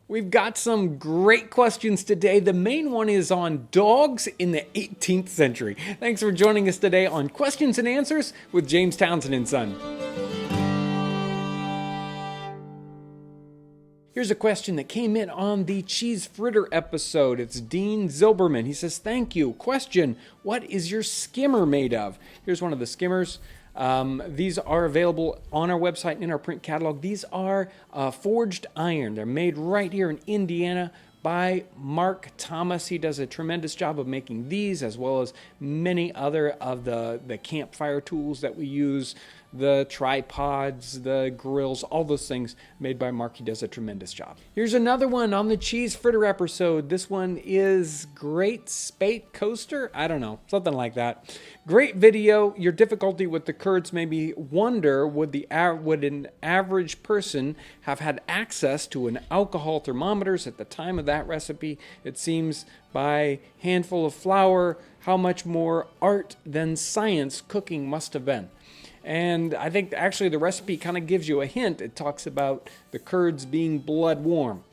We've got some great questions today. The main one is on dogs in the 18th century. Thanks for joining us today on Questions and Answers with James Townsend and Son. Here's a question that came in on the cheese fritter episode. It's Dean Zilberman. He says, thank you. Question, what is your skimmer made of? Here's one of the skimmers. These are available on our website and in our print catalog. These are forged iron. They're made right here in Indiana by Mark Thomas. He does a tremendous job of making these, as well as many other of the campfire tools that we use, the tripods, the grills, all those things made by Mark. He does a tremendous job. Here's another one on the cheese fritter episode. This one is Great Spate Coaster. I don't know, something like that. Great video. Your difficulty with the curds made me wonder, would an average person have had access to an alcohol thermometers at the time of that recipe? It seems by handful of flour, how much more art than science cooking must have been. And I think actually the recipe kind of gives you a hint. It talks about the curds being blood warm.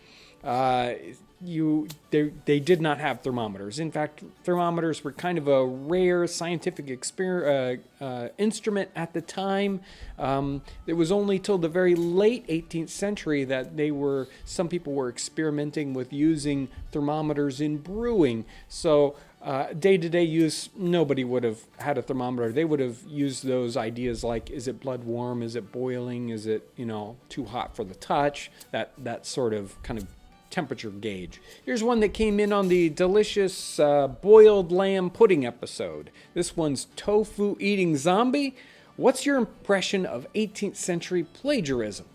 They did not have thermometers. In fact, thermometers were kind of a rare scientific instrument at the time. It was only till the very late 18th century that some people were experimenting with using thermometers in brewing. So day-to-day use, nobody would have had a thermometer. They would have used those ideas like, is it blood warm? Is it boiling? Is it, too hot for the touch? That sort of kind of temperature gauge. Here's one that came in on the delicious boiled lamb pudding episode. This one's Tofu Eating Zombie. What's your impression of 18th century plagiarism?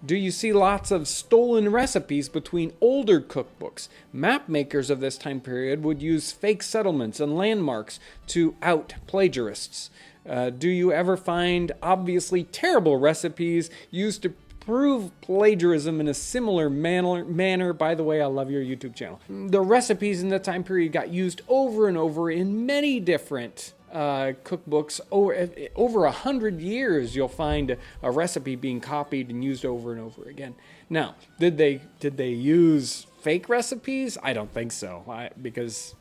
Do you see lots of stolen recipes between older cookbooks? Map makers of this time period would use fake settlements and landmarks to out plagiarists. Do you ever find obviously terrible recipes used to prove plagiarism in a similar manner? By the way, I love your YouTube channel. The recipes in the time period got used over and over in many different cookbooks. Over 100 years, you'll find a recipe being copied and used over and over again. Now, did they use fake recipes? I don't think so. Because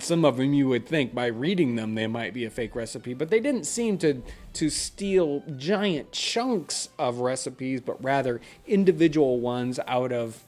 some of them you would think by reading them they might be a fake recipe, but they didn't seem to steal giant chunks of recipes, but rather individual ones out of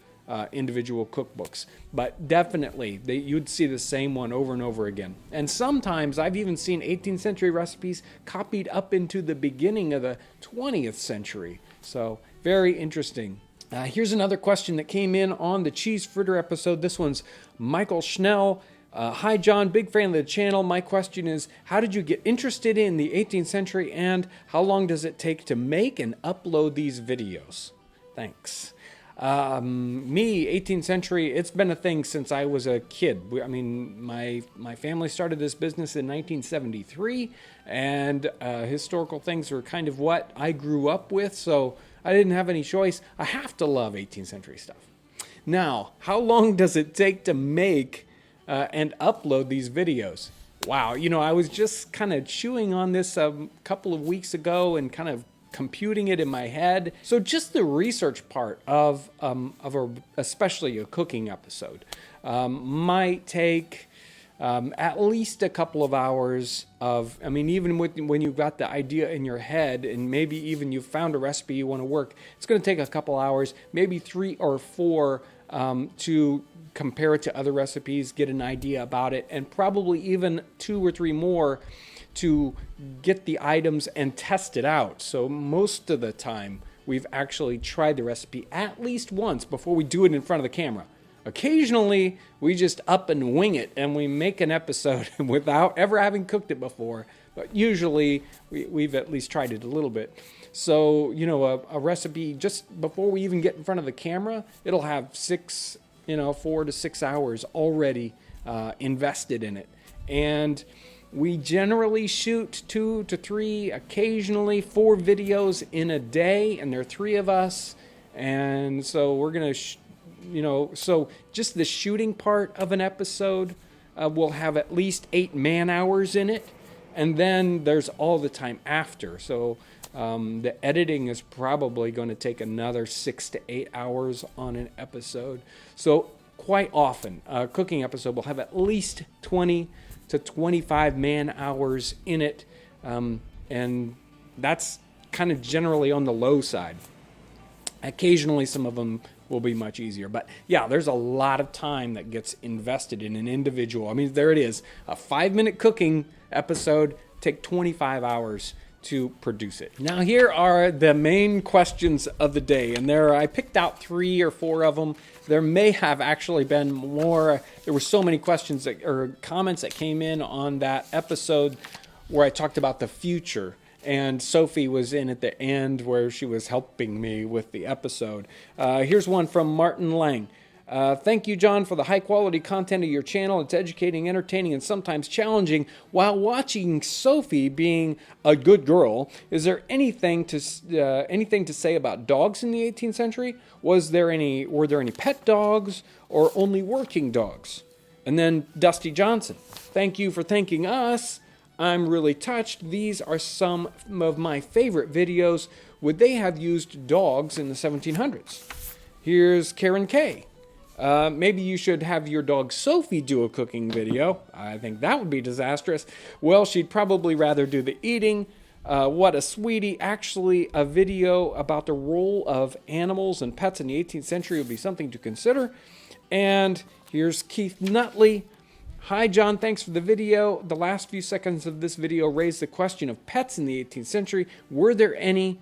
individual cookbooks. But definitely, you'd see the same one over and over again. And sometimes I've even seen 18th century recipes copied up into the beginning of the 20th century. So very interesting. Here's another question that came in on the cheese fritter episode. This one's Michael Schnell. Hi, John. Big fan of the channel. My question is, how did you get interested in the 18th century, and how long does it take to make and upload these videos? Thanks. Me, 18th century, it's been a thing since I was a kid. My family started this business in 1973, and historical things were kind of what I grew up with, so I didn't have any choice. I have to love 18th century stuff. Now, how long does it take to make and upload these videos? Wow, I was just kind of chewing on this a couple of weeks ago and kind of computing it in my head. So just the research part of especially a cooking episode might take at least a couple of hours of, even when you've got the idea in your head and maybe even you've found a recipe you want to work, it's going to take a couple hours, maybe 3 or 4 to compare it to other recipes, get an idea about it, and probably even 2 or 3 more to get the items and test it out. So most of the time, we've actually tried the recipe at least once before we do it in front of the camera. Occasionally, we just up and wing it, and we make an episode without ever having cooked it before. But usually, we've at least tried it a little bit. So, a recipe, just before we even get in front of the camera, it'll have 4 to 6 hours already invested in it. And we generally shoot 2 to 3, occasionally 4 videos in a day, and there are 3 of us. And so we're going to, so just the shooting part of an episode will have at least 8 man hours in it. And then there's all the time after. So The editing is probably going to take another 6 to 8 hours on an episode. So quite often, a cooking episode will have at least 20 to 25 man hours in it. And that's kind of generally on the low side. Occasionally, some of them will be much easier. But yeah, there's a lot of time that gets invested in an individual. I mean, there it is. A 5-minute cooking episode take 25 hours to produce it. Now, here are the main questions of the day. And I picked out 3 or 4 of them. There may have actually been more. There were so many questions or comments that came in on that episode where I talked about the future. And Sophie was in at the end where she was helping me with the episode. Here's one from Martin Lang. Thank you, John, for the high-quality content of your channel. It's educating, entertaining, and sometimes challenging. While watching Sophie being a good girl, is there anything to say about dogs in the 18th century? Were there any pet dogs or only working dogs? And then Dusty Johnson. Thank you for thanking us. I'm really touched. These are some of my favorite videos. Would they have used dogs in the 1700s? Here's Karen K. Maybe you should have your dog Sophie do a cooking video. I think that would be disastrous. Well, she'd probably rather do the eating. What a sweetie. Actually, a video about the role of animals and pets in the 18th century would be something to consider. And here's Keith Nutley. Hi, John. Thanks for the video. The last few seconds of this video raised the question of pets in the 18th century. Were there any,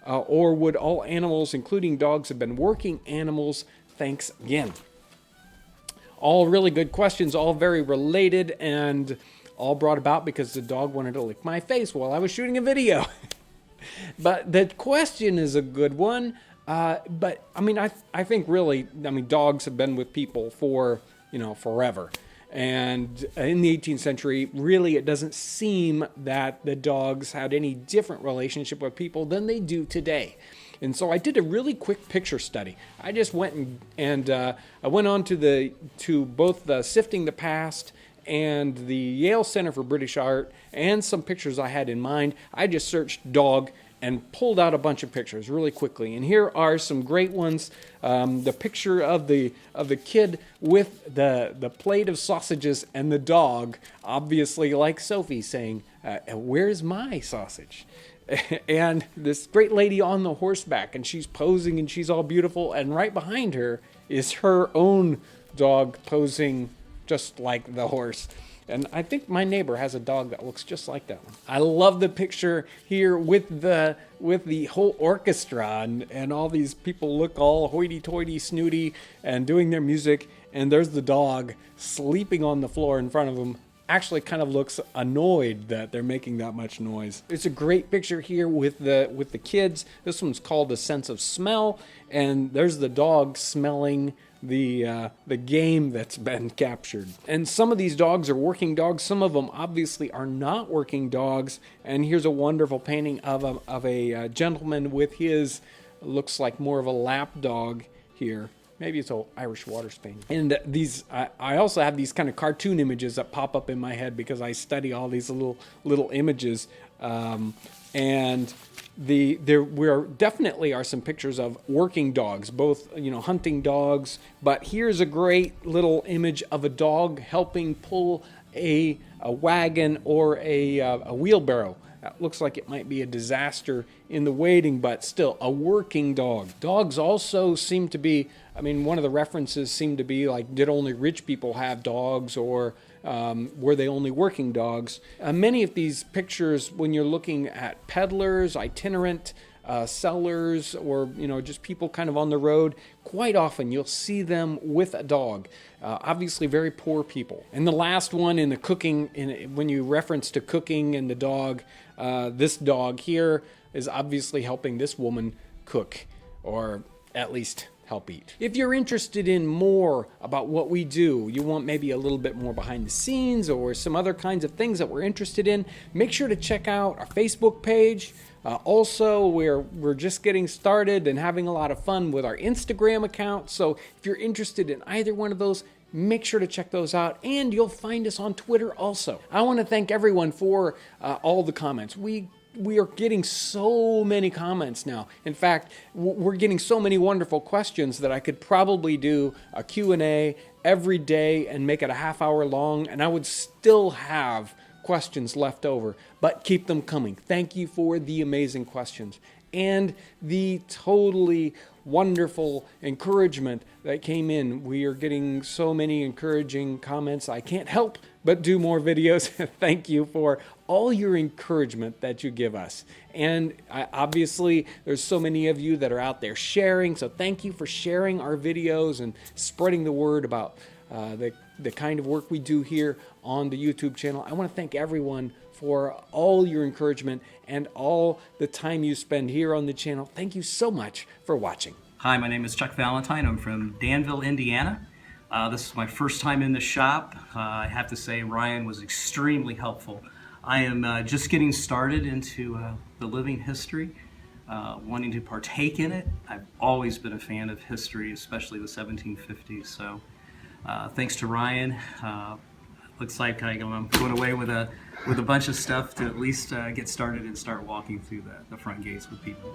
or would all animals, including dogs, have been working animals? Thanks again. All really good questions, all very related, and all brought about because the dog wanted to lick my face while I was shooting a video. But the question is a good one. But I mean, I think really, dogs have been with people for, forever. And in the 18th century, really, it doesn't seem that the dogs had any different relationship with people than they do today. And so I did a really quick picture study. I just went and I went on to both the Sifting the Past and the Yale Center for British Art and some pictures I had in mind. I just searched dog and pulled out a bunch of pictures really quickly. And here are some great ones. The picture of the kid with the plate of sausages and the dog, obviously like Sophie saying, where's my sausage? And this great lady on the horseback, and she's posing and she's all beautiful. And right behind her is her own dog posing just like the horse. And I think my neighbor has a dog that looks just like that one. I love the picture here with the whole orchestra and all these people look all hoity-toity, snooty and doing their music. And there's the dog sleeping on the floor in front of them. Actually kind of looks annoyed that they're making that much noise. It's a great picture here with the kids. This one's called A Sense of Smell. And there's the dog smelling the game that's been captured. And some of these dogs are working dogs. Some of them obviously are not working dogs. And here's a wonderful painting of a gentleman with his, looks like more of a lap dog here. Maybe it's an Irish water spaniel. And these, I also have these kind of cartoon images that pop up in my head because I study all these little images. And there definitely are some pictures of working dogs, both hunting dogs. But here's a great little image of a dog helping pull a wagon or a wheelbarrow. That looks like it might be a disaster in the waiting, but still a working dog. Dogs also seem to be, one of the references seemed to be like, did only rich people have dogs, or were they only working dogs? Many of these pictures, when you're looking at peddlers, itinerant sellers, or just people kind of on the road, quite often you'll see them with a dog. Obviously very poor people. And the last one in the cooking, when you reference to cooking and the dog, this dog here is obviously helping this woman cook, or at least help eat. If you're interested in more about what we do, you want maybe a little bit more behind the scenes or some other kinds of things that we're interested in, make sure to check out our Facebook page. Also, we're just getting started and having a lot of fun with our Instagram account. So if you're interested in either one of those, make sure to check those out, and you'll find us on Twitter also. I want to thank everyone for all the comments. We we are getting so many comments now. In fact, we're getting so many wonderful questions that I could probably do a Q&A every day and make it a half hour long, and I would still have questions left over. But keep them coming. Thank you for the amazing questions and the totally wonderful encouragement that came in. We are getting so many encouraging comments. I can't help but do more videos. Thank you for all your encouragement that you give us. And obviously, there's so many of you that are out there sharing. So thank you for sharing our videos and spreading the word about the kind of work we do here on the YouTube channel. I want to thank everyone for all your encouragement and all the time you spend here on the channel. Thank you so much for watching. Hi, my name is Chuck Valentine. I'm from Danville, Indiana. This is my first time in the shop. I have to say Ryan was extremely helpful. I am just getting started into the living history, wanting to partake in it. I've always been a fan of history, especially the 1750s. So thanks to Ryan. Looks like I'm going away with a bunch of stuff to at least get started and start walking through the front gates with people.